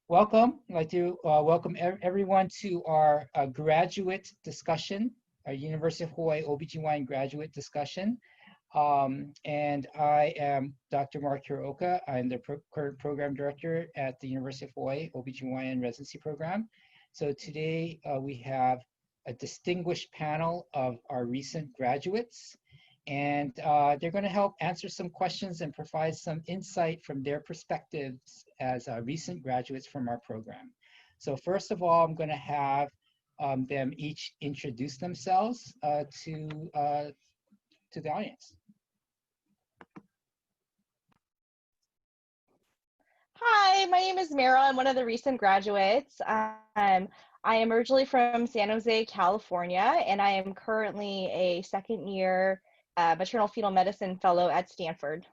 Welcome. I'd like to welcome everyone to our graduate discussion, our University of Hawaii OBGYN graduate discussion. And I am Dr. Mark Hiraoka. I'm the current program director at the University of Hawaii OBGYN residency program. So today we have a distinguished panel of our recent graduates, and they're going to help answer some questions and provide some insight from their perspectives as recent graduates from our program. So first of all, I'm going to have them each introduce themselves to the audience. Hi, my name is Meryl. I'm one of the recent graduates. I am originally from San Jose, California, and I am currently a second year maternal fetal medicine fellow at Stanford.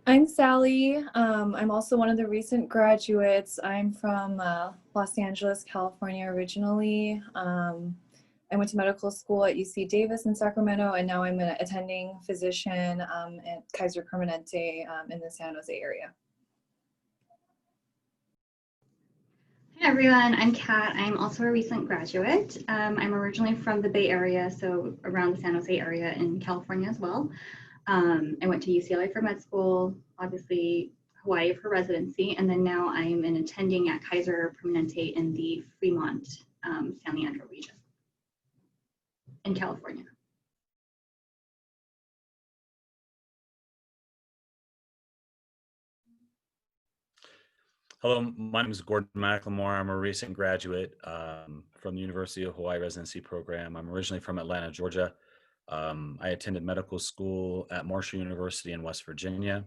I'm Sally. I'm also one of the recent graduates. I'm from Los Angeles, California originally. I went to medical school at UC Davis in Sacramento, and now I'm an attending physician at Kaiser Permanente in the San Jose area. Hi everyone, I'm Kat. I'm also a recent graduate. I'm originally from the Bay Area, so around the San Jose area in California as well. I went to UCLA for med school, obviously Hawaii for residency, and then now I'm an attending at Kaiser Permanente in the Fremont, San Leandro region in California. Hello, my name is Gordon McLemore. I'm a recent graduate from the University of Hawaii residency program. I'm originally from Atlanta, Georgia. I attended medical school at Marshall University in West Virginia.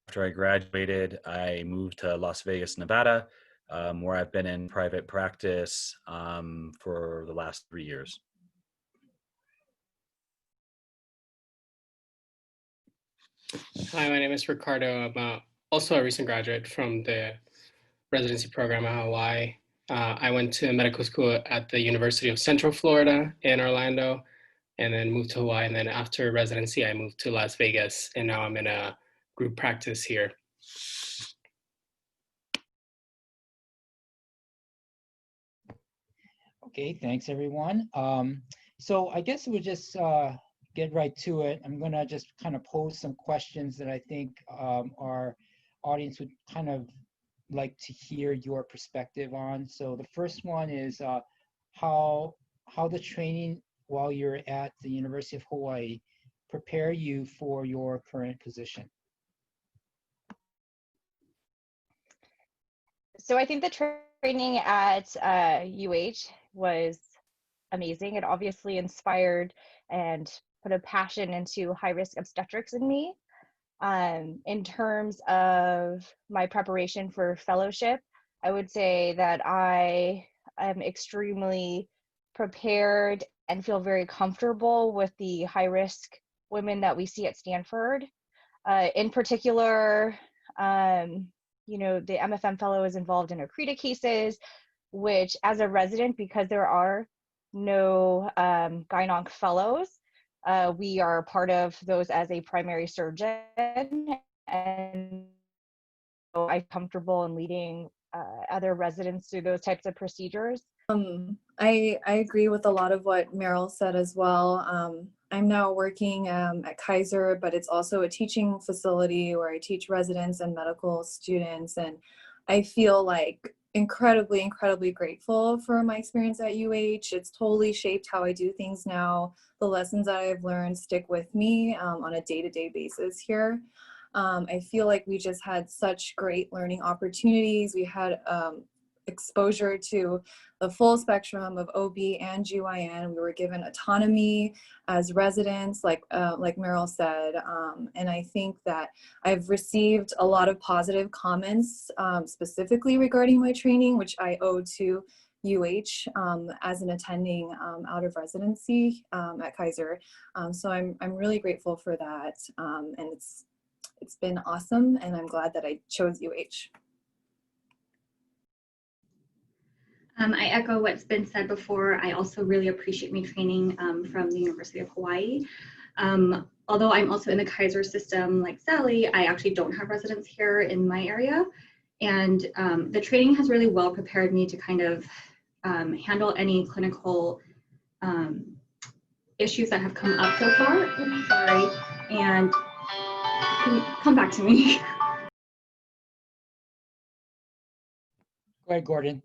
After I graduated, I moved to Las Vegas, Nevada, where I've been in private practice for the last 3 years. Hi, my name is Ricardo. I'm also a recent graduate from the residency program at Hawaii. I went to medical school at the University of Central Florida in Orlando, and then moved to Hawaii. And then after residency, I moved to Las Vegas, and now I'm in a group practice here. Okay, thanks everyone. So I guess we'll just get right to it. I'm gonna just kind of pose some questions that I think our audience would kind of like to hear your perspective on. So the first one is how the training while you're at the University of Hawaii prepare you for your current position? So I think the training at UH was amazing. It obviously inspired and put a passion into high-risk obstetrics in me. In terms of my preparation for fellowship, I would say that I am extremely prepared and feel very comfortable with the high-risk women that we see at Stanford. In particular, you know, the MFM fellow is involved in OCRETA cases, which as a resident, because there are no gyn-onc fellows, we are part of those as a primary surgeon, and so I'm comfortable in leading other residents through those types of procedures. I agree with a lot of what Meryl said as well. I'm now working at Kaiser, but it's also a teaching facility where I teach residents and medical students, and I feel like incredibly grateful for my experience at UH. It's totally shaped how I do things now. The lessons that I've learned stick with me on a day-to-day basis here. I feel like we just had such great learning opportunities. We had exposure to the full spectrum of OB and GYN. We were given autonomy as residents, like Meryl said, and I think that I've received a lot of positive comments specifically regarding my training, which I owe to UH as an attending out of residency at Kaiser. So I'm really grateful for that, and it's been awesome, and I'm glad that I chose UH. I echo what's been said before. I also really appreciate my training from the University of Hawaii. Although I'm also in the Kaiser system like Sally, I actually don't have residents here in my area. And the training has really well prepared me to kind of handle any clinical issues that have come up so far. Oops, sorry. And come back to me. Go ahead, Gordon.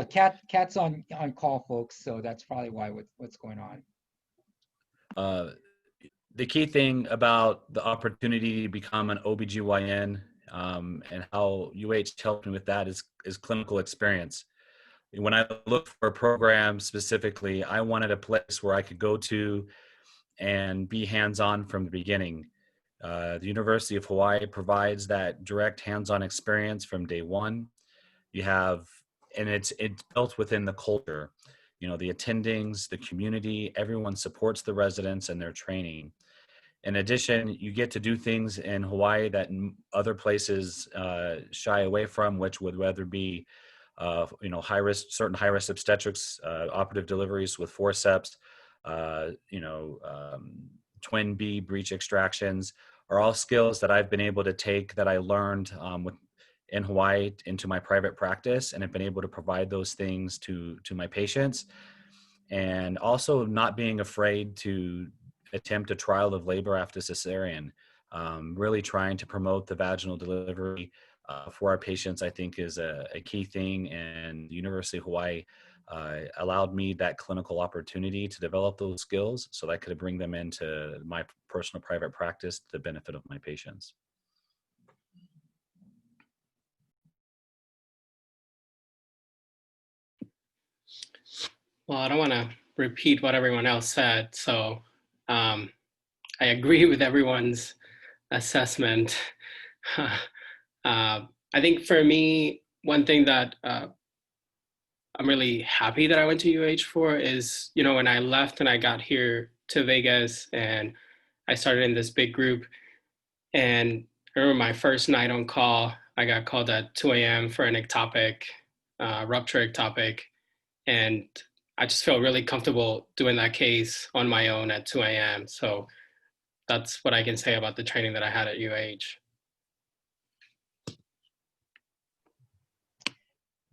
Cat's on call, folks, so that's probably why what's going on. The key thing about the opportunity to become an OBGYN and how UH helped me with that is clinical experience. When I looked for a program specifically, I wanted a place where I could go to and be hands-on from the beginning. The University of Hawaii provides that direct hands-on experience from day one. You have, and it's built within the culture. You know, the attendings, the community, everyone supports the residents and their training. In addition, you get to do things in Hawaii that other places shy away from, which would whether be certain high risk obstetrics, operative deliveries with forceps, twin B breech extractions are all skills that I've been able to take that I learned in Hawaii into my private practice, and have been able to provide those things to my patients. And also not being afraid to attempt a trial of labor after cesarean, really trying to promote the vaginal delivery for our patients, I think is a key thing. And the University of Hawaii allowed me that clinical opportunity to develop those skills so that I could bring them into my personal private practice to the benefit of my patients. Well, I don't want to repeat what everyone else said, so I agree with everyone's assessment. I think for me, one thing that I'm really happy that I went to UH for is, when I left and I got here to Vegas and I started in this big group, and I remember my first night on call, I got called at 2 a.m. for an ectopic, rupture ectopic, and I just felt really comfortable doing that case on my own at 2 a.m. So that's what I can say about the training that I had at UH.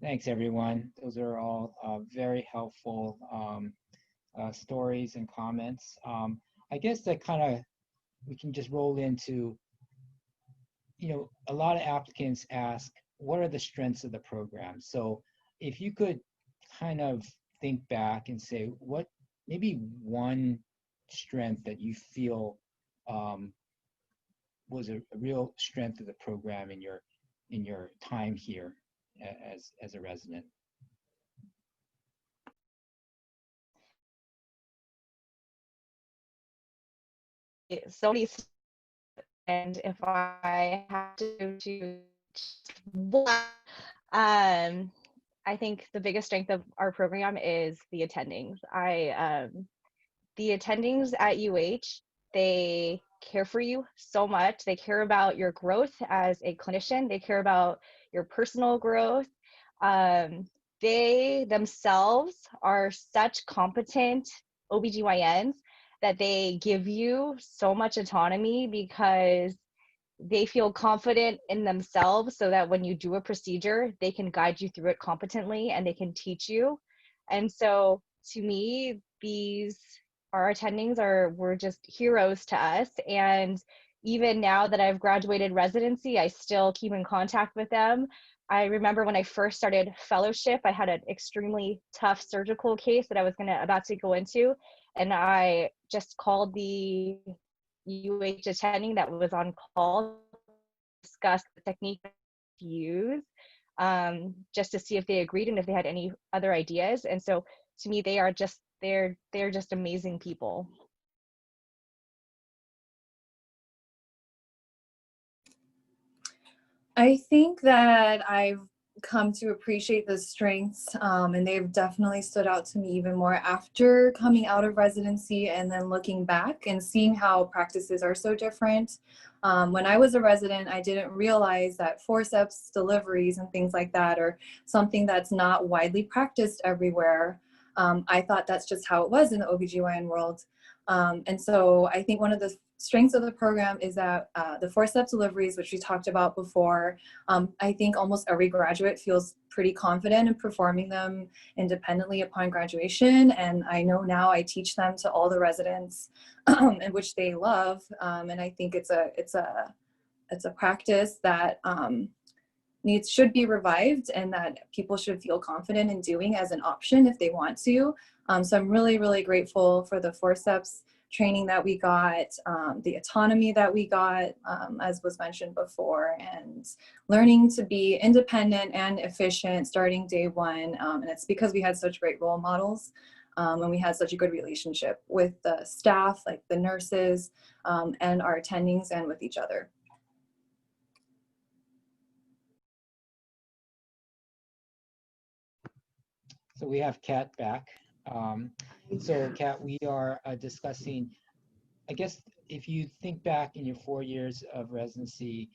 Thanks, everyone. Those are all very helpful stories and comments. I guess that we can just roll into, a lot of applicants ask, what are the strengths of the program? So if you could kind of think back and say, what maybe one strength that you feel was a real strength of the program in your time here as a resident. So many, and if I have to choose one, I think the biggest strength of our program is the attendings. The attendings at UH, they care for you so much. They care about your growth as a clinician. They care about your personal growth. They themselves are such competent OBGYNs that they give you so much autonomy because they feel confident in themselves, so that when you do a procedure, they can guide you through it competently and they can teach you. And so to me, our attendings were just heroes to us. And even now that I've graduated residency, I still keep in contact with them. I remember when I first started fellowship, I had an extremely tough surgical case that I was about to go into, and I just called the UH attending that was on call to discuss the technique to use, just to see if they agreed and if they had any other ideas. And so to me, they're just amazing people. I think that I've come to appreciate the strengths, and they've definitely stood out to me even more after coming out of residency and then looking back and seeing how practices are so different. When I was a resident, I didn't realize that forceps deliveries and things like that are something that's not widely practiced everywhere. I thought that's just how it was in the OBGYN world. And so I think one of the strengths of the program is that the 4-step deliveries, which we talked about before, I think almost every graduate feels pretty confident in performing them independently upon graduation. And I know now I teach them to all the residents, and which they love. And I think it's a practice that should be revived, and that people should feel confident in doing as an option if they want to. So I'm really, really grateful for the 4-steps training that we got, the autonomy that we got, as was mentioned before, and learning to be independent and efficient starting day one. And it's because we had such great role models, and we had such a good relationship with the staff, like the nurses, and our attendings, and with each other. So we have Kat back. So Kat, we are discussing, I guess, if you think back in your 4 years of residency,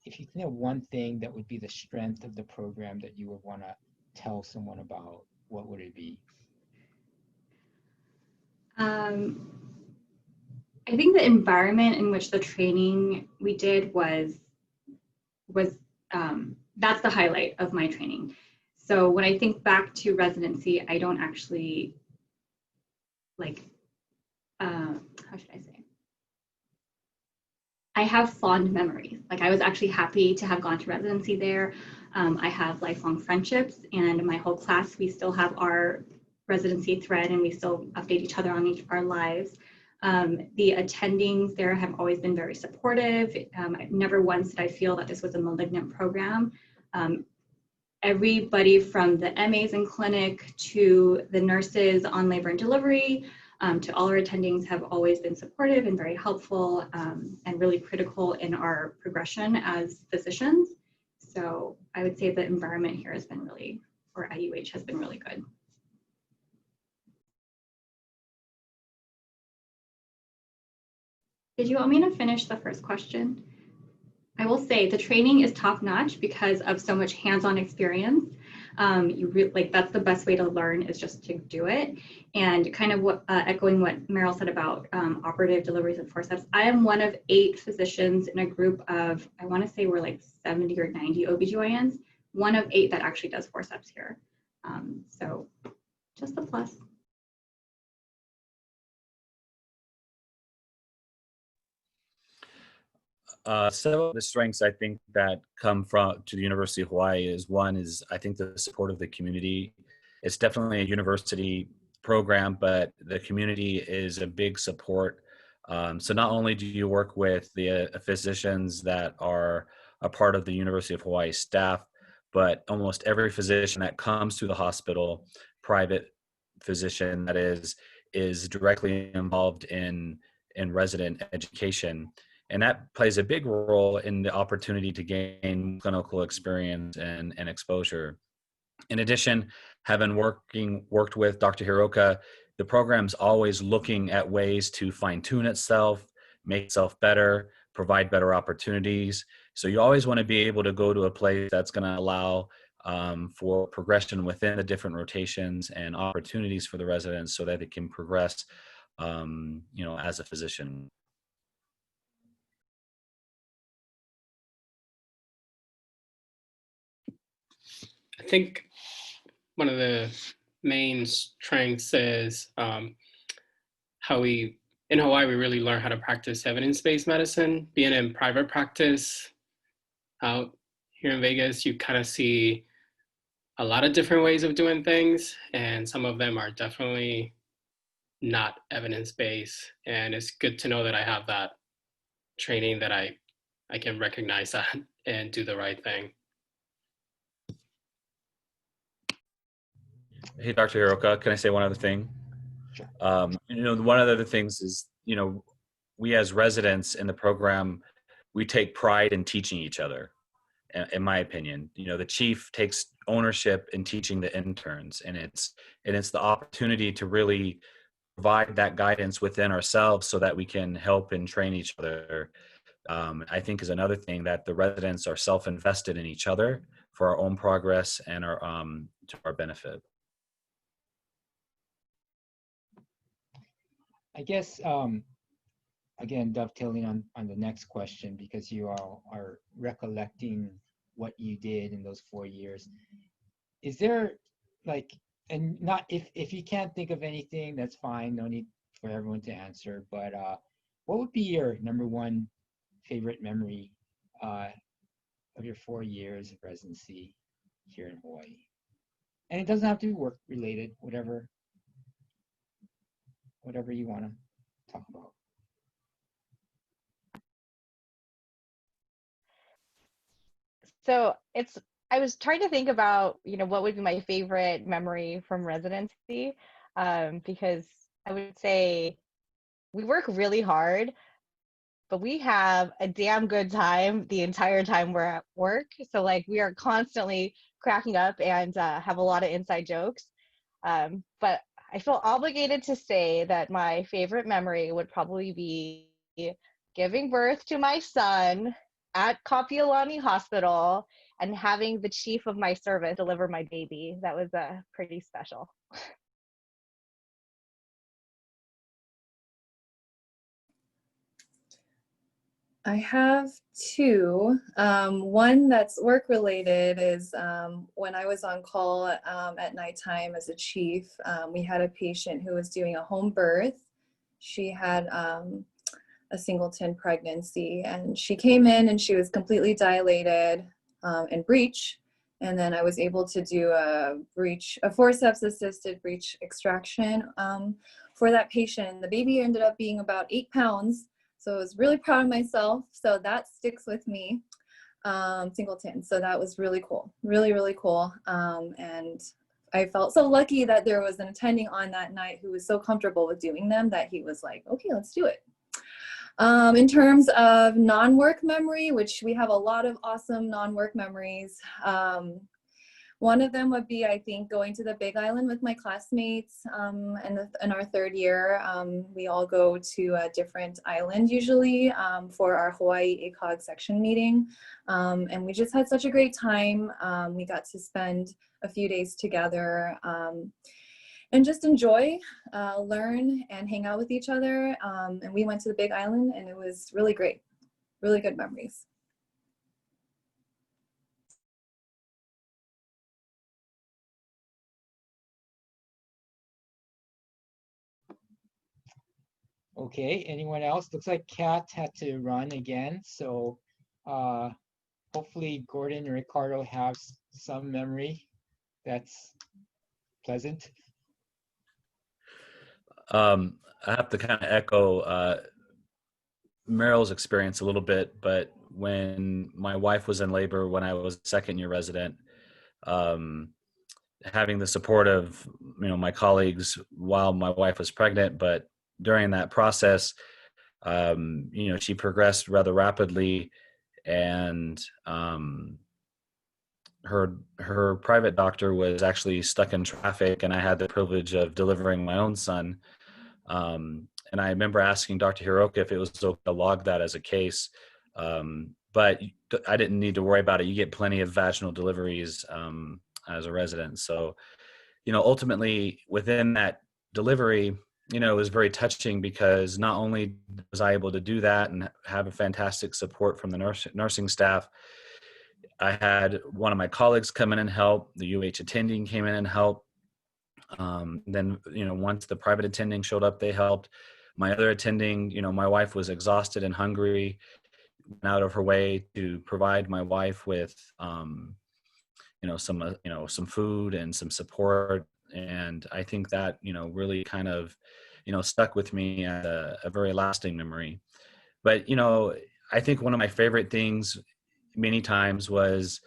if you think of one thing that would be the strength of the program that you would want to tell someone about, what would it be? I think the environment in which the training we did was that's the highlight of my training. So when I think back to residency, I don't actually how should I say? I have fond memories. Like, I was actually happy to have gone to residency there. I have lifelong friendships, and my whole class, we still have our residency thread, and we still update each other on our lives. The attendings there have always been very supportive. Never once did I feel that this was a malignant program. Everybody from the MAs in clinic to the nurses on labor and delivery, to all our attendings, have always been supportive and very helpful, and really critical in our progression as physicians. So I would say the environment here has been really, or at UH, has been really good. Did you want me to finish the first question? I will say the training is top notch because of so much hands-on experience. That's the best way to learn, is just to do it. And kind of echoing what Meryl said about operative deliveries and forceps, I am one of 8 physicians in a group of, I want to say we're like 70 or 90 OBGYNs, one of 8 that actually does forceps here. So just a plus. Several of the strengths I think that come to the University of Hawaii is, one is, I think, the support of the community. It's definitely a university program, but the community is a big support. So not only do you work with the physicians that are a part of the University of Hawaii staff, but almost every physician that comes to the hospital, private physician that is directly involved in resident education. And that plays a big role in the opportunity to gain clinical experience and exposure. In addition, having worked with Dr. Hiraoka, the program's always looking at ways to fine tune itself, make itself better, provide better opportunities. So you always want to be able to go to a place that's going to allow for progression within the different rotations and opportunities for the residents, so that they can progress, as a physician. I think one of the main strengths is how in Hawaii, we really learn how to practice evidence-based medicine. Being in private practice out here in Vegas, you kind of see a lot of different ways of doing things, and some of them are definitely not evidence-based. And it's good to know that I have that training, that I can recognize that and do the right thing. Hey, Dr. Hiraoka, can I say one other thing? Sure. One of the other things is, we as residents in the program, we take pride in teaching each other, in my opinion. The chief takes ownership in teaching the interns, and it's the opportunity to really provide that guidance within ourselves so that we can help and train each other. I think is another thing, that the residents are self-invested in each other for our own progress and to our benefit. I guess again, dovetailing on the next question, because you all are recollecting what you did in those 4 years. Is there like, and not if you can't think of anything, that's fine. No need for everyone to answer. But what would be your number one favorite memory of your 4 years of residency here in Hawaii? And it doesn't have to be work related, whatever you want to talk about. So I was trying to think about, what would be my favorite memory from residency, because I would say we work really hard, but we have a damn good time the entire time we're at work. So like we are constantly cracking up and have a lot of inside jokes. But I feel obligated to say that my favorite memory would probably be giving birth to my son at Kapiolani Hospital and having the chief of my service deliver my baby. That was pretty special. I have two. One that's work related is when I was on call at nighttime as a chief, we had a patient who was doing a home birth. She had a singleton pregnancy, and she came in and she was completely dilated and breech. And then I was able to do a forceps assisted breech extraction for that patient. The baby ended up being about 8 pounds. So I was really proud of myself. So that sticks with me, singleton. So that was really cool, really, really cool. And I felt so lucky that there was an attending on that night who was so comfortable with doing them that he was like, okay, let's do it. In terms of non-work memory, which we have a lot of awesome non-work memories, one of them would be, I think, going to the Big Island with my classmates in our third year. We all go to a different island usually for our Hawaii ACOG section meeting. And we just had such a great time. We got to spend a few days together and just enjoy, learn, and hang out with each other. And we went to the Big Island and it was really great, really good memories. Okay, anyone else? Looks like Kat had to run again, so hopefully Gordon and Ricardo have some memory that's pleasant. I have to kind of echo Meryl's experience a little bit, but when my wife was in labor, when I was a second-year resident, having the support of my colleagues while my wife was pregnant, but during that process, she progressed rather rapidly, and her private doctor was actually stuck in traffic, and I had the privilege of delivering my own son. And I remember asking Dr. Hiraoka if it was okay to log that as a case, but I didn't need to worry about it. You get plenty of vaginal deliveries as a resident, so ultimately within that delivery, it was very touching because not only was I able to do that and have a fantastic support from the nursing staff, I had one of my colleagues come in and help. The UH attending came in and helped. Then, once the private attending showed up, they helped. My other attending, my wife was exhausted and hungry, went out of her way to provide my wife with, some food and some support. And I think that, really kind of, stuck with me as a very lasting memory. But, I think one of my favorite things many times was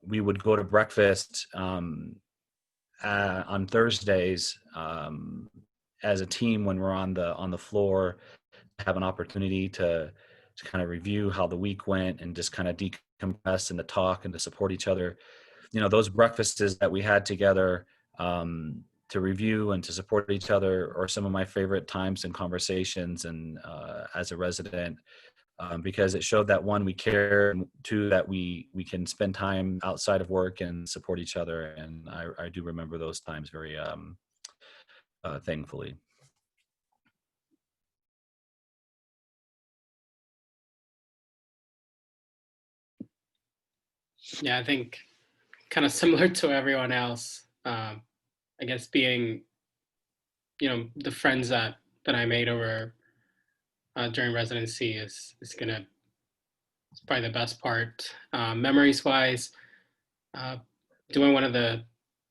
we would go to breakfast on Thursdays as a team when we're on the floor, have an opportunity to kind of review how the week went and just kind of decompress and to talk and to support each other. Those breakfasts that we had together to review and to support each other are some of my favorite times and conversations and as a resident. Because it showed that one, we care, and two, that we can spend time outside of work and support each other. And I do remember those times very thankfully. Yeah, I think kind of similar to everyone else. I guess being, the friends that I made over during residency is probably the best part. Memories wise, uh, doing one of the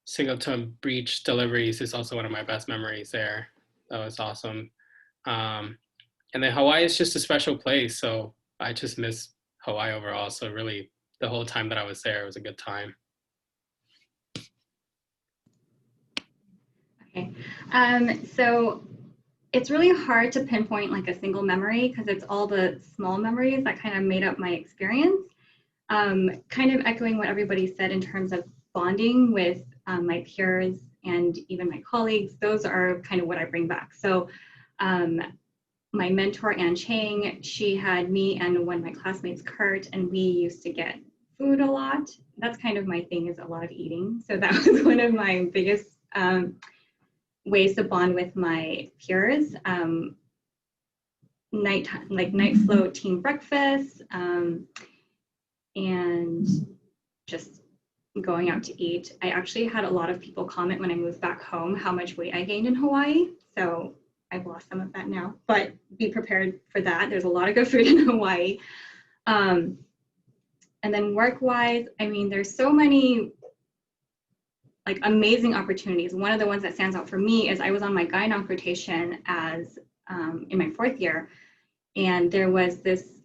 singleton breach deliveries is also one of my best memories there. That was awesome. Um, and then Hawaii is just a special place, so I just miss Hawaii overall. So really, the whole time that I was there, it was a good time. Okay. So it's really hard to pinpoint like a single memory because it's all the small memories that kind of made up my experience. Kind of echoing what everybody said in terms of bonding with my peers and even my colleagues, those are kind of what I bring back. So my mentor, Ann Chang, she had me and one of my classmates, Kurt, and we used to get food a lot. That's kind of my thing, is a lot of eating. So that was one of my biggest ways to bond with my peers. Night float team breakfast, and just going out to eat. I actually had a lot of people comment when I moved back home how much weight I gained in Hawaii. So I've lost some of that now, but be prepared for that. There's a lot of good food in Hawaii. And then work-wise, I mean, there's so many like amazing opportunities. One of the ones that stands out for me is I was on my gyn-onc rotation as in my 4th year, and there was this,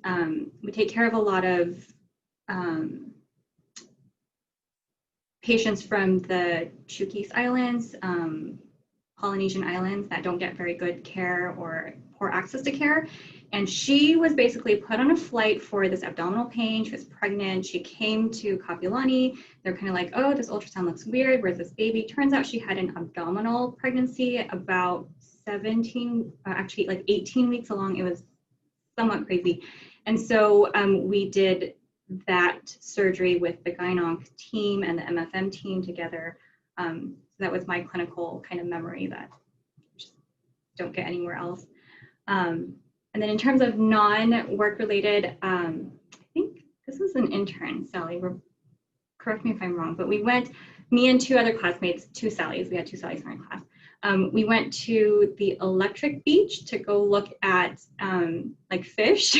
we take care of a lot of patients from the Chukis Islands, Polynesian Islands, that don't get very good care or poor access to care. And she was basically put on a flight for this abdominal pain. She was pregnant. She came to Kapilani. They're kind of like, oh, this ultrasound looks weird. Where's this baby? Turns out she had an abdominal pregnancy about 17, actually like 18 weeks along. It was somewhat crazy. And so we did that surgery with the gyn-onc team and the MFM team together. So that was my clinical kind of memory that just don't get anywhere else. And then in terms of non-work related, I think this was an intern, Sally, correct me if I'm wrong, but we went, me and 2 other classmates, 2 Sallys, we had 2 Sallys in our class. We went to the electric beach to go look at like fish.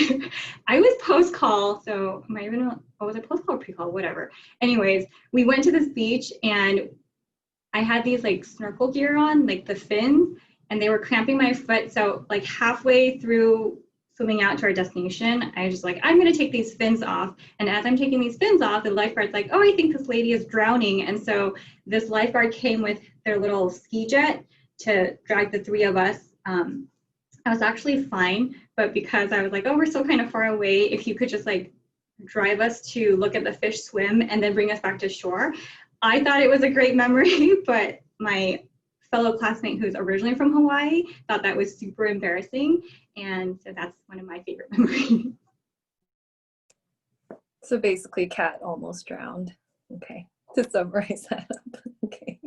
I was post-call, so am I even, was it post-call or pre-call, whatever. Anyways, we went to this beach and I had these like snorkel gear on, like the fins, and they were cramping my foot. So like halfway through swimming out to our destination, I was just like, I'm gonna take these fins off. And as I'm taking these fins off, the lifeguard's like, oh, I think this lady is drowning. And so this lifeguard came with their little ski jet to drag the 3 of us. I was actually fine, but because I was like, oh, we're still kind of far away, if you could just like drive us to look at the fish swim and then bring us back to shore. I thought it was a great memory, but my fellow classmate who's originally from Hawaii thought that was super embarrassing. And so that's one of my favorite memories. So basically, Kat almost drowned. Okay, to summarize that up. Okay.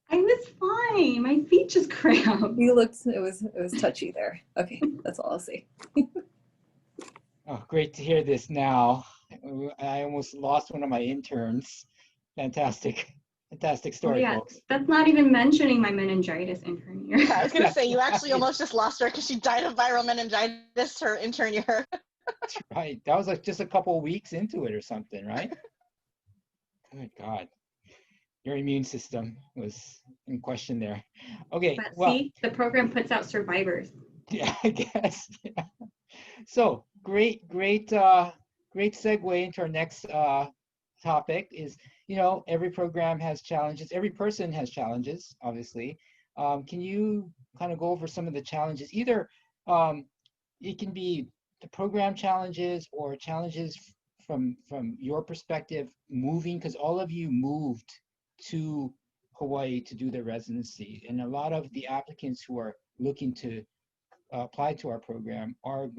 I was fine. My feet just cramped. You looked, it was touchy there. Okay, that's all I'll say. Oh, great to hear this now. I almost lost one of my interns. Fantastic story, yeah, folks. that's not even mentioning my meningitis intern year. I was going to say, you actually almost just lost her because she died of viral meningitis her intern year. That's right. That was like just a couple of weeks into it or something, right? Good God. Your immune system was in question there. Okay, But well, see, the program puts out survivors. yeah, I guess. Yeah. So great segue into our next topic is, every program has challenges. Every person has challenges, obviously. Can you kind of go over some of the challenges? Either it can be the program challenges or challenges from your perspective moving, because all of you moved to Hawaii to do their residency, and a lot of the applicants who are looking to apply to our program are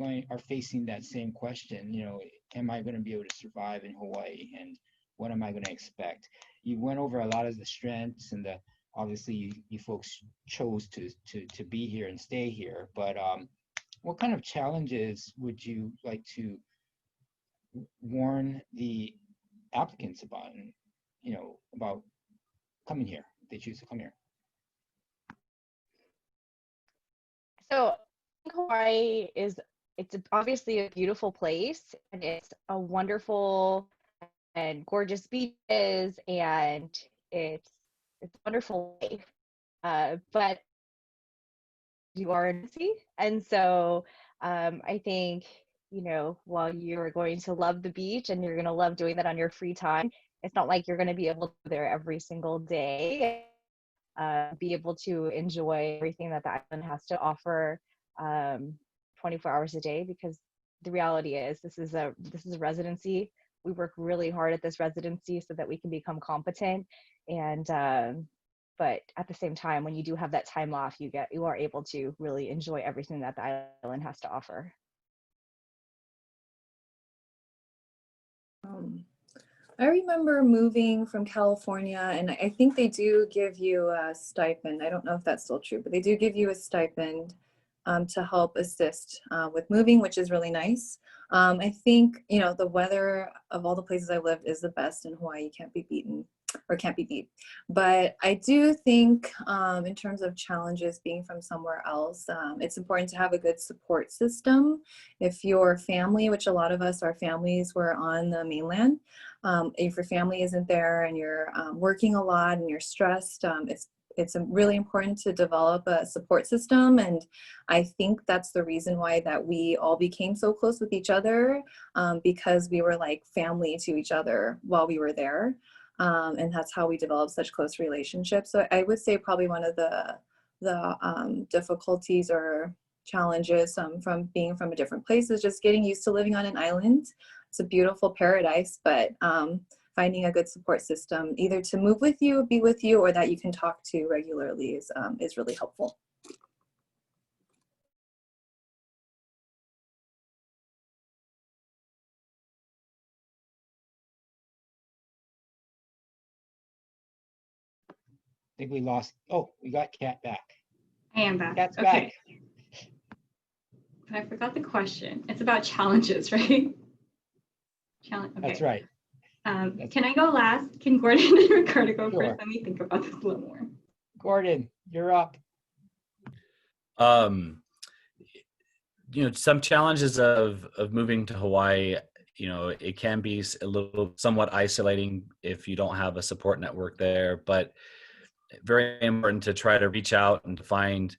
facing that same question. Am I going to be able to survive in Hawaii, and what am I going to expect? You went over a lot of the strengths, and obviously you folks chose to be here and stay here, but what kind of challenges would you like to warn the applicants about, about coming here if they choose to come here? So Hawaii it's obviously a beautiful place, and it's a wonderful and gorgeous beaches, and it's a wonderful life. But you are in the sea, and so I think while you're going to love the beach and you're going to love doing that on your free time, it's not like you're going to be able to go there every single day. Be able to enjoy everything that the island has to offer 24 hours a day, because the reality is this is a residency. We work really hard at this residency so that we can become competent, and but at the same time, when you do have that time off, you are able to really enjoy everything that the island has to offer. I remember moving from California, and I think they do give you a stipend. I don't know if that's still true, but they do give you a stipend to help assist with moving, which is really nice. I think, the weather of all the places I lived is the best in Hawaii. Can't be beaten, or can't be beat. But I do think in terms of challenges being from somewhere else, it's important to have a good support system. If your family, which a lot of us, our families were on the mainland, if your family isn't there and you're working a lot and you're stressed, it's really important to develop a support system. And I think that's the reason why that we all became so close with each other, because we were like family to each other while we were there. And that's how we developed such close relationships. So I would say probably one of the difficulties or challenges from being from a different place is just getting used to living on an island. It's a beautiful paradise, but finding a good support system, either to move with you, be with you, or that you can talk to regularly is really helpful. I think we lost. Oh, we got Kat back. I am back. Kat's Okay. back. But I forgot the question. It's about challenges, right? Okay. That's right. Can I go last? Can Gordon and Ricardo go Sure. first? Let me think about this a little more. Gordon, you're up. Some challenges of moving to Hawaii, it can be a little somewhat isolating if you don't have a support network there, but very important to try to reach out and to find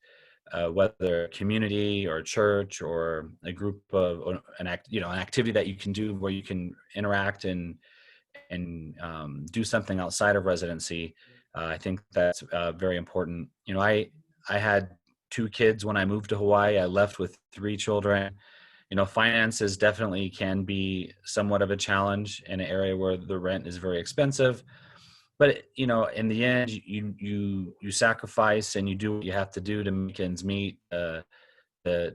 whether a community or a church or a group of an activity that you can do where you can interact and do something outside of residency. I think that's very important. I had 2 kids when I moved to Hawaii. I left with 3 children. Finances definitely can be somewhat of a challenge in an area where the rent is very expensive. But in the end, you sacrifice and you do what you have to do to make ends meet, to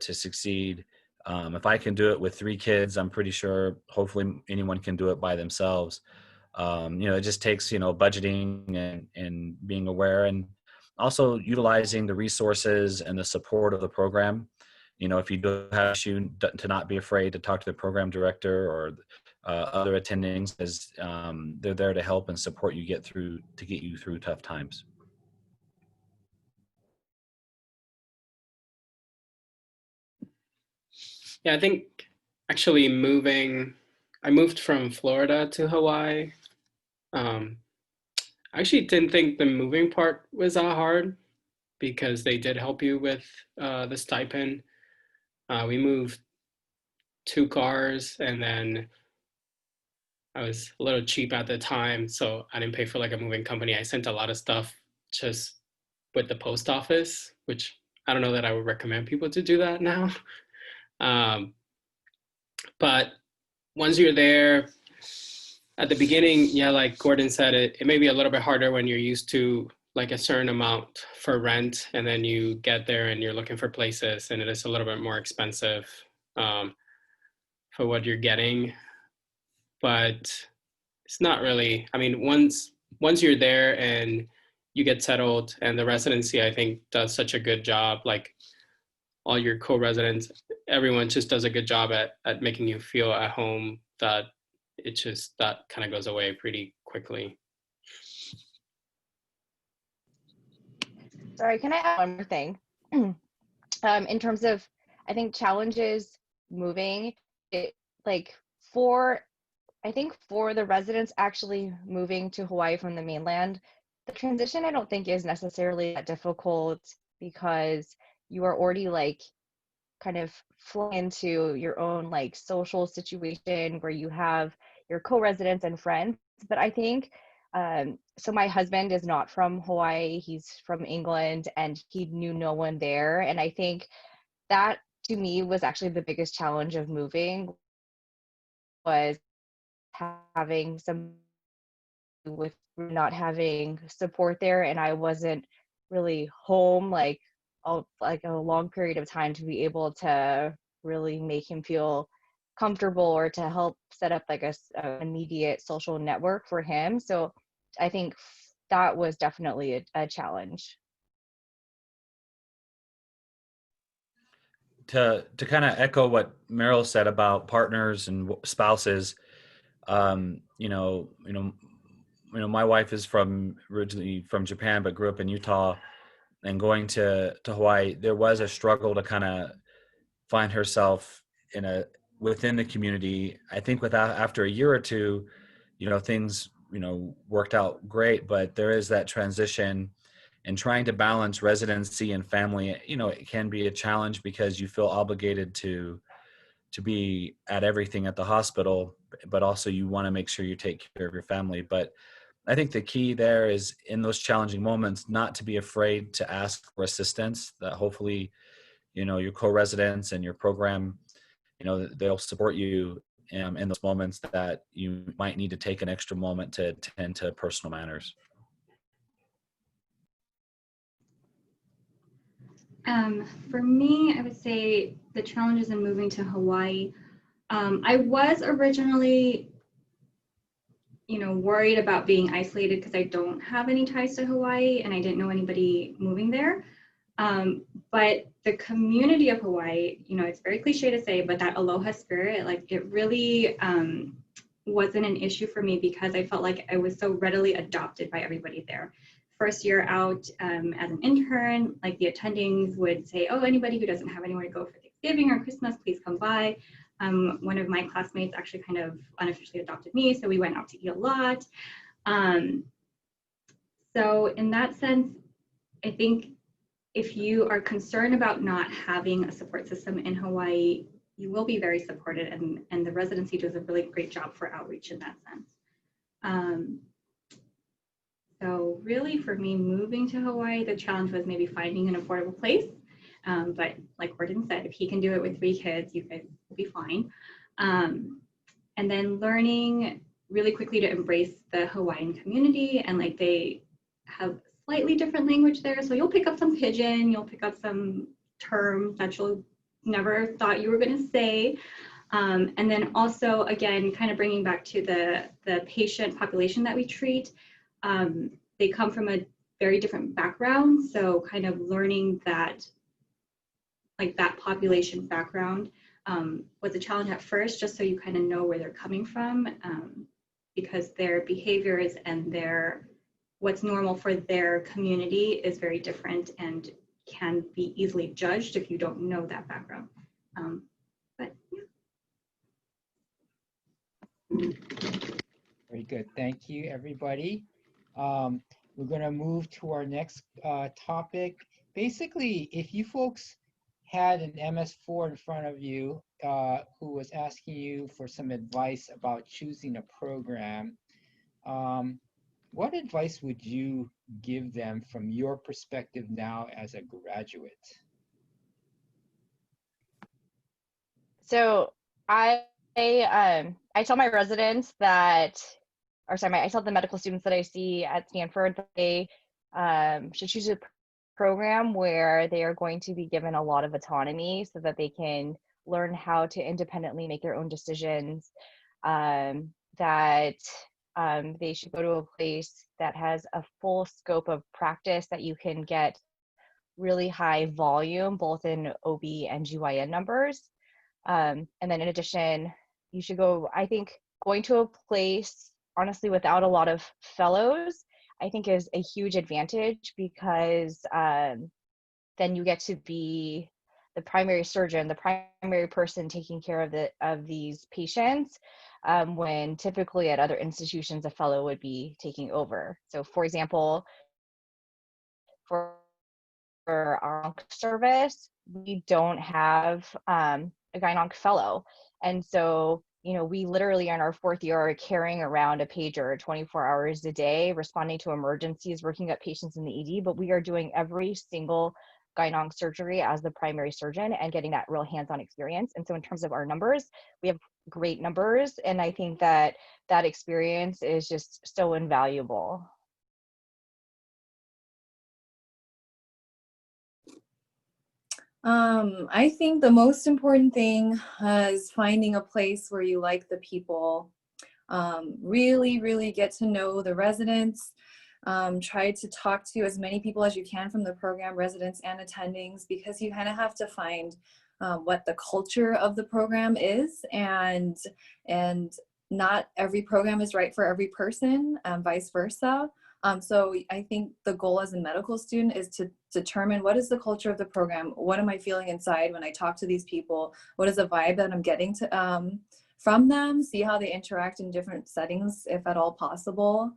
succeed. If I can do it with 3 kids, I'm pretty sure hopefully anyone can do it by themselves. It just takes budgeting and being aware, and also utilizing the resources and the support of the program. If you do have an issue, to not be afraid to talk to the program director or other attendings, as they're there to help and support you get you through tough times. Yeah, I think actually I moved from Florida to Hawaii. I actually didn't think the moving part was that hard because they did help you with the stipend. We moved 2 cars, and then I was a little cheap at the time, so I didn't pay for like a moving company. I sent a lot of stuff just with the post office, which I don't know that I would recommend people to do that now. But once you're there, at the beginning, yeah, like Gordon said, it may be a little bit harder when you're used to like a certain amount for rent, and then you get there and you're looking for places, and it is a little bit more expensive for what you're getting. But it's not really. I mean, once you're there and you get settled, and the residency, I think, does such a good job. Like all your co-residents, everyone just does a good job at making you feel at home, that it just, that kind of goes away pretty quickly. Sorry, can I add one more thing? In terms of, I think challenges moving, it like for, I think for the residents actually moving to Hawaii from the mainland, the transition I don't think is necessarily that difficult because you are already like kind of flow into your own like social situation where you have your co-residents and friends. But I think so my husband is not from Hawaii, he's from England, and he knew no one there. And I think that to me was actually the biggest challenge of moving, was having some with not having support there, and I wasn't really home like a long period of time to be able to really make him feel comfortable or to help set up like a immediate social network for him. So I think that was definitely a challenge. To kind of echo what Meryl said about partners and spouses, my wife is originally from Japan, but grew up in Utah, and going to Hawaii, there was a struggle to kind of find herself within the community. I think after a year or two, things, worked out great, but there is that transition, and trying to balance residency and family, it can be a challenge because you feel obligated to be at everything at the hospital, but also you want to make sure you take care of your family. But I think the key there is, in those challenging moments, not to be afraid to ask for assistance. That hopefully, your co-residents and your program, they'll support you in those moments that you might need to take an extra moment to tend to personal matters. For me, I would say the challenges in moving to Hawaii. I was originally, worried about being isolated because I don't have any ties to Hawaii and I didn't know anybody moving there. But the community of Hawaii, it's very cliche to say, but that aloha spirit, like it really wasn't an issue for me because I felt like I was so readily adopted by everybody there. First year out as an intern, like the attendings would say, oh, anybody who doesn't have anywhere to go for Thanksgiving or Christmas, please come by. One of my classmates actually kind of unofficially adopted me, so we went out to eat a lot. So in that sense, I think if you are concerned about not having a support system in Hawaii, you will be very supported, and the residency does a really great job for outreach in that sense. So really for me, moving to Hawaii, the challenge was maybe finding an affordable place. But like Gordon said, if he can do it with 3 kids, you guys will be fine. And then learning really quickly to embrace the Hawaiian community, and like they have slightly different language there. So you'll pick up some pidgin, you'll pick up some terms that you'll never thought you were going to say. And then also, again, kind of bringing back to the patient population that we treat, they come from a very different background. So kind of learning that, like that population background was a challenge at first, just so you kind of know where they're coming from, because their behaviors and what's normal for their community is very different and can be easily judged if you don't know that background. But yeah. Very good. Thank you, everybody. We're going to move to our next topic. Basically, if you folks had an MS4 in front of you who was asking you for some advice about choosing a program, what advice would you give them from your perspective now as a graduate? So I tell my residents that, or sorry, I tell the medical students that I see at Stanford that they should choose a program where they are going to be given a lot of autonomy so that they can learn how to independently make their own decisions, that they should go to a place that has a full scope of practice, that you can get really high volume, both in OB and GYN numbers. And then in addition, you should go, I think going to a place, honestly, without a lot of fellows, I think is a huge advantage, because then you get to be the primary surgeon, the primary person taking care of these patients, when typically at other institutions a fellow would be taking over. So, for example, for our onc service, we don't have a gyn-onc fellow. And so, we literally in our 4th year are carrying around a pager 24 hours a day, responding to emergencies, working up patients in the ED, but we are doing every single gyn-onc surgery as the primary surgeon and getting that real hands-on experience. And so in terms of our numbers, we have great numbers. And I think that that experience is just so invaluable. I think the most important thing is finding a place where you like the people. Really, really get to know the residents. Try to talk to as many people as you can from the program, residents and attendings, because you kind of have to find what the culture of the program is, and not every program is right for every person, vice versa. So I think the goal as a medical student is to determine what is the culture of the program, what am I feeling inside when I talk to these people, what is the vibe that I'm getting to from them, see how they interact in different settings, if at all possible.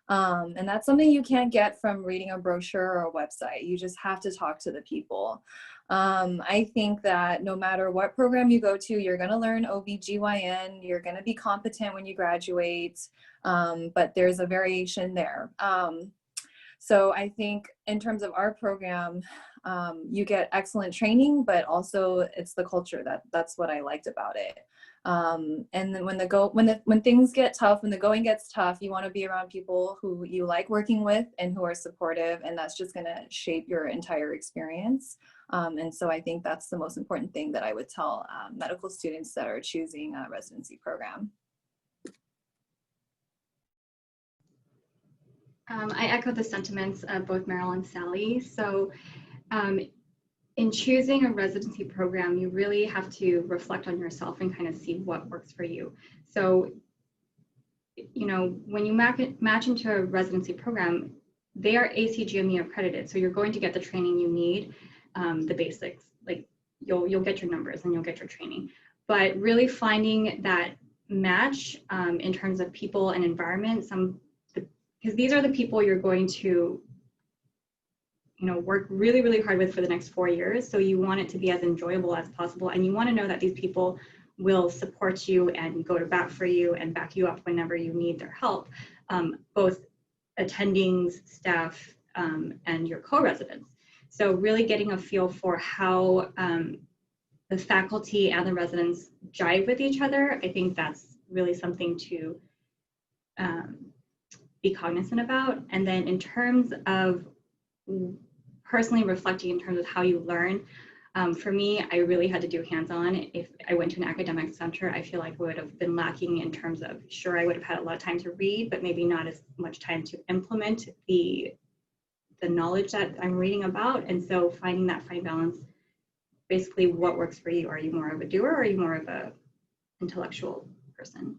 And that's something you can't get from reading a brochure or a website. You just have to talk to the people. I think that no matter what program you go to, you're going to learn OBGYN, you're going to be competent when you graduate, but there's a variation there. So I think in terms of our program, you get excellent training, but also it's the culture that's what I liked about it. And then when things get tough, when the going gets tough, you want to be around people who you like working with and who are supportive, and that's just going to shape your entire experience. And so I think that's the most important thing that I would tell medical students that are choosing a residency program. I echo the sentiments of both Meryl and Sally. So in choosing a residency program, you really have to reflect on yourself and kind of see what works for you. So, when you match into a residency program, they are ACGME accredited. So you're going to get the training you need, the basics, like you'll get your numbers and you'll get your training. But really finding that match in terms of people and environment, because these are the people you're going to work really, really hard with for the next 4 years. So you want it to be as enjoyable as possible. And you want to know that these people will support you and go to bat for you and back you up whenever you need their help, both attendings, staff, and your co-residents. So really getting a feel for how the faculty and the residents jive with each other, I think that's really something to be cognizant about. And then in terms of personally reflecting in terms of how you learn, for me, I really had to do hands-on. If I went to an academic center, I feel like I would have been lacking in terms of, sure, I would have had a lot of time to read, but maybe not as much time to implement the knowledge that I'm reading about. And so finding that fine balance, basically what works for you. Are you more of a doer or are you more of a intellectual person?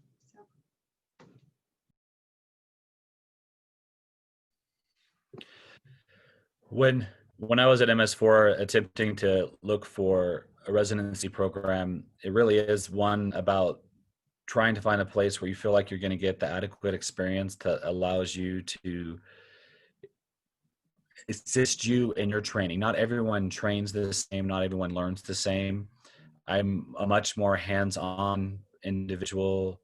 When I was at MS4 attempting to look for a residency program, it really is one about trying to find a place where you feel like you're going to get the adequate experience that allows you to assist you in your training. Not everyone trains the same, not everyone learns the same. I'm a much more hands-on individual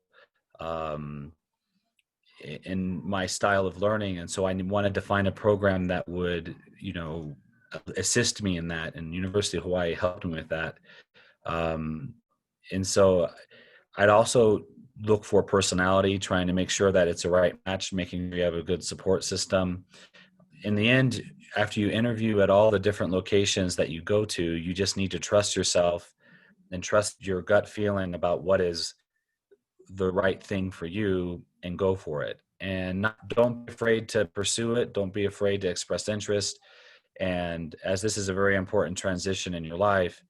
in my style of learning, and so I wanted to find a program that would assist me in that, and University of Hawaii helped me with that. And so I'd also look for personality, trying to make sure that it's a right match, making sure you have a good support system. In the end, after you interview at all the different locations that you go to, you just need to trust yourself and trust your gut feeling about what is the right thing for you and go for it. And don't be afraid to pursue it. Don't be afraid to express interest. And as this is a very important transition in your life,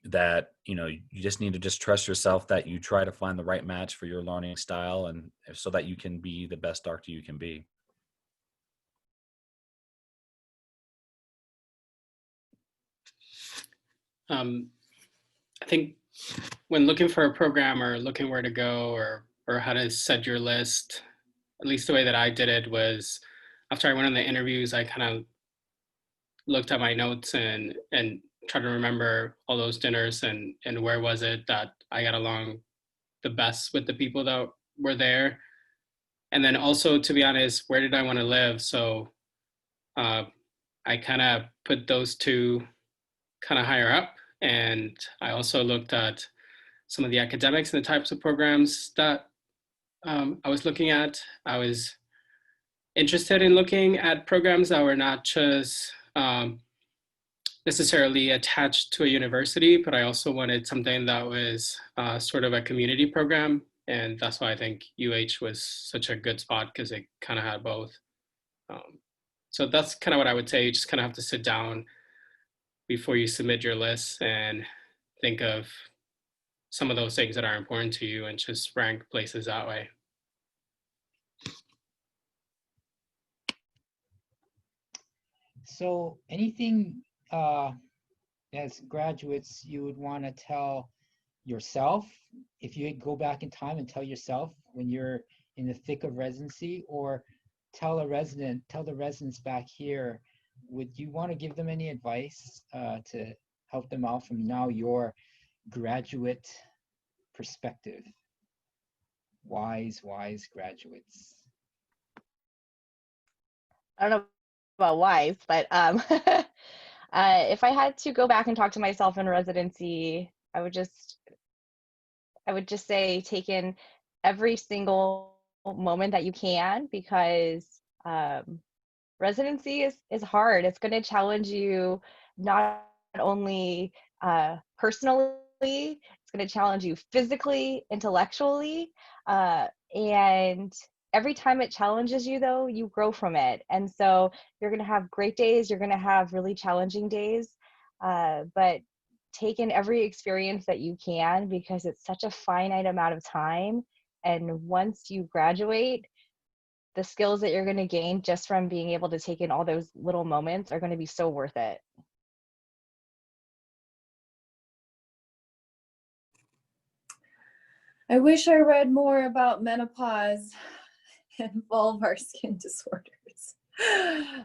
that, you know, you just need to just trust yourself that you try to find the right match for your learning style, and so that you can be the best doctor you can be. I think when looking for a program or looking where to go or how to set your list, at least the way that I did it was after I went on the interviews, I kind of looked at my notes and tried to remember all those dinners and where was it that I got along the best with the people that were there. And then also, to be honest, where did I want to live? So uh, I kind of put those two kind of higher up. And I also looked at some of the academics and the types of programs that I was looking at. I was interested in looking at programs that were not just necessarily attached to a university, but I also wanted something that was sort of a community program. And that's why I think UH was such a good spot, because it kind of had both. So that's kind of what I would say. You just kind of have to sit down before you submit your list and think of some of those things that are important to you and just rank places that way. So anything as graduates you would want to tell yourself, if you go back in time and tell yourself when you're in the thick of residency, or tell the residents back here, would you want to give them any advice to help them out from now your graduate perspective? Wise graduates. I don't know about wise, but if I had to go back and talk to myself in residency, I would just say take in every single moment that you can, because residency is hard. It's going to challenge you not only personally, it's going to challenge you physically, intellectually, and every time it challenges you, though, you grow from it. And so you're going to have great days, you're going to have really challenging days, but take in every experience that you can, because it's such a finite amount of time. And once you graduate, the skills that you're going to gain just from being able to take in all those little moments are going to be so worth it. I wish I read more about menopause and vulvar skin disorders.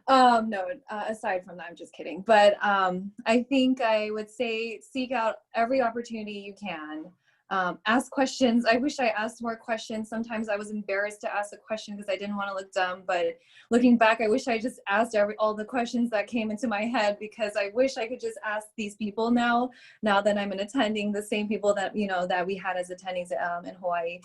No, aside from that, I'm just kidding. But I think I would say seek out every opportunity you can. Ask questions. I wish I asked more questions. Sometimes I was embarrassed to ask a question because I didn't want to look dumb. But looking back, I wish I just asked all the questions that came into my head, because I wish I could just ask these people now that I'm an attending, the same people that that we had as attendees in Hawaii,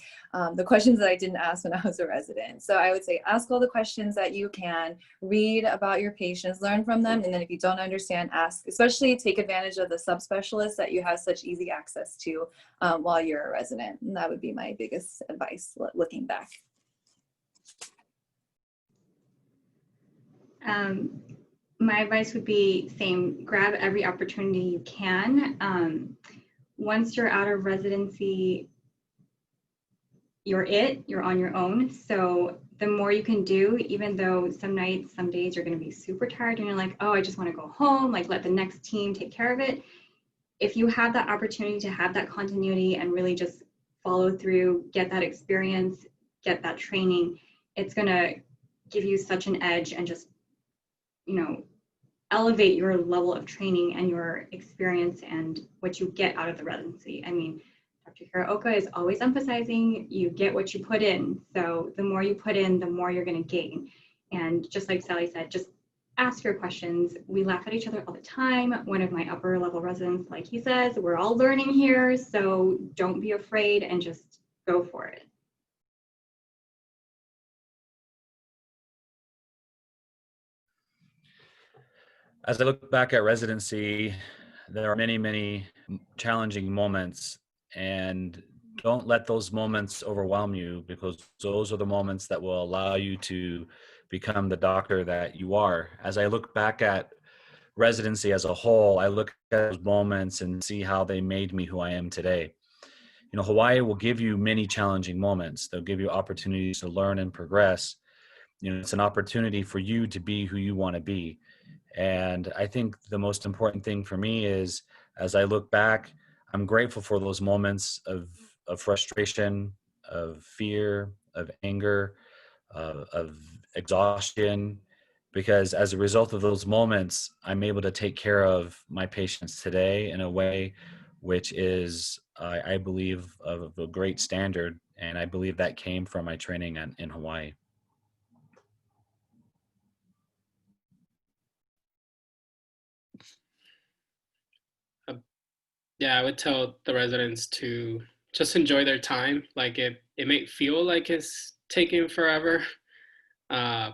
the questions that I didn't ask when I was a resident. So I would say ask all the questions that you can, read about your patients, learn from them, and then if you don't understand, ask. Especially take advantage of the subspecialists that you have such easy access to while you're a resident. And that would be my biggest advice looking back. My advice would be same, grab every opportunity you can. Once you're out of residency, you're on your own. So the more you can do, even though some nights, some days you're going to be super tired and you're like, oh, I just want to go home, like let the next team take care of it. If you have that opportunity to have that continuity and really just follow through, get that experience, get that training, it's going to give you such an edge and just, elevate your level of training and your experience and what you get out of the residency. I mean, Dr. Hiraoka is always emphasizing you get what you put in. So the more you put in, the more you're going to gain. And just like Sally said, just ask your questions. We laugh at each other all the time. One of my upper level residents, like he says, we're all learning here. So don't be afraid and just go for it. As I look back at residency, there are many, many challenging moments, and don't let those moments overwhelm you, because those are the moments that will allow you to become the doctor that you are. As I look back at residency as a whole, I look at those moments and see how they made me who I am today. You know, Hawaii will give you many challenging moments. They'll give you opportunities to learn and progress. You know, it's an opportunity for you to be who you want to be. And I think the most important thing for me is, as I look back, I'm grateful for those moments of frustration, of fear, of anger, of exhaustion, because as a result of those moments, I'm able to take care of my patients today in a way which is, I believe, of a great standard. And I believe that came from my training in Hawaii. Yeah, I would tell the residents to just enjoy their time. Like it may feel like it's taking forever, uh,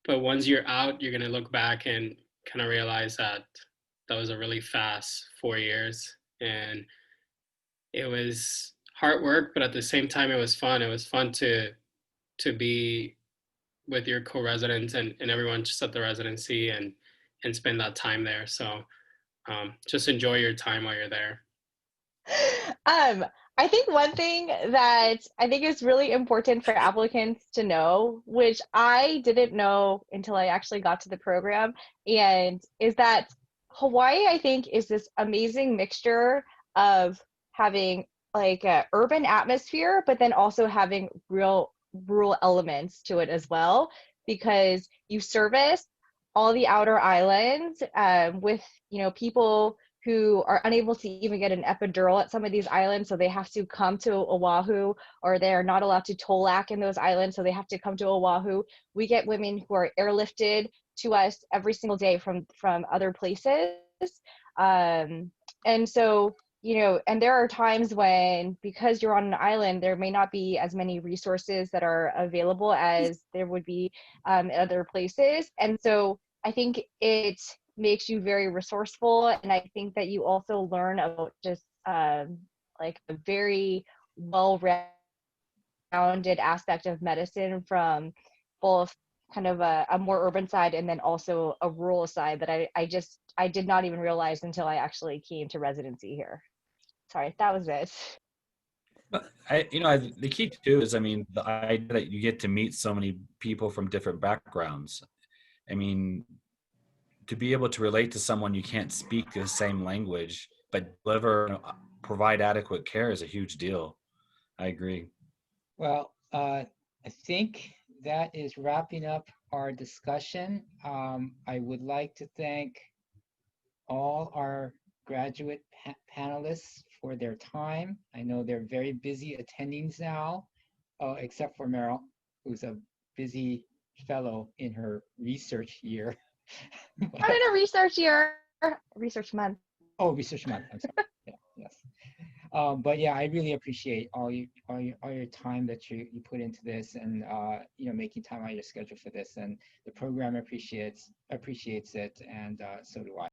but once you're out, you're gonna look back and kind of realize that that was a really fast 4 years, and it was hard work, but at the same time, it was fun. It was fun to be with your co-residents and everyone just at the residency and spend that time there. So just enjoy your time while you're there. I think one thing that I think is really important for applicants to know, which I didn't know until I actually got to the program, and is that Hawaii, I think, is this amazing mixture of having like a urban atmosphere, but then also having real rural elements to it as well, because you service all the outer islands with, you know, people who are unable to even get an epidural at some of these islands, so they have to come to Oahu, or they are not allowed to tolac in those islands, so they have to come to Oahu. We get women who are airlifted to us every single day from other places, and so, you know, and there are times when, because you're on an island, there may not be as many resources that are available as there would be in other places, and so I think it makes you very resourceful, and I think that you also learn about just like a very well-rounded aspect of medicine from both kind of a more urban side and then also a rural side that I did not even realize until I actually came to residency here. Sorry, that was it. The key too is, I mean, the idea that you get to meet so many people from different backgrounds. I mean, to be able to relate to someone you can't speak the same language, but provide adequate care is a huge deal. I agree. Well, I think that is wrapping up our discussion. I would like to thank all our graduate panelists for their time. I know they're very busy attendings now, except for Meryl, who's a busy fellow in her research year. I'm in a research year, research month. Oh, research month. I'm sorry. Yeah, yes. But yeah, I really appreciate all your time that you put into this, and you know, making time on your schedule for this, and the program appreciates it, and so do I.